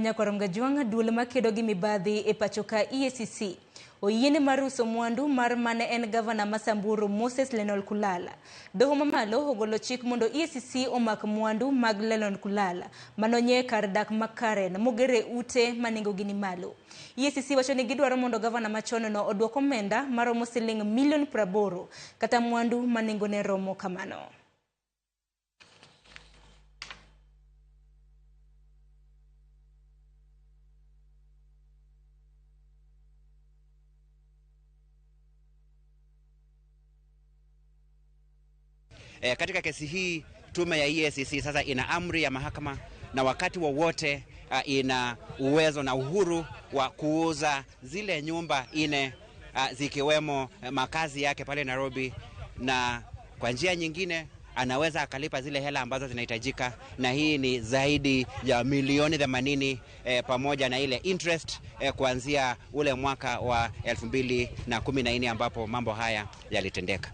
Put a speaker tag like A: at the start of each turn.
A: Nyakoramga juanga dule makedo gi mibadhi e pachoka EACC. Oyiene maruso mwandu mar mane en gavana Masamburu Moses Lenol Kulala. Doho mamalo ogolo chik mondo EACC omak mwandu mag Lenol Kulala manonye kar dak makaren mogere ute maningo gini malo. EACC wacho ni gidwaro mondo gavana machono no oduoko omenda maromo siling milion 80 kata mwandu maningo ne romo kamano.
B: Katika kesi hii tume ya EACC sasa ina amri ya mahakama na wakati wowote ina uwezo na uhuru wa kuuza zile nyumba zikiwemo makazi yake pale Nairobi, na kwa njia nyingine anaweza akalipa zile hela ambazo zinahitajika, na hii ni zaidi ya milioni 80 pamoja na ile interest kuanzia ule mwaka wa 2014 ambapo mambo haya yalitendeka.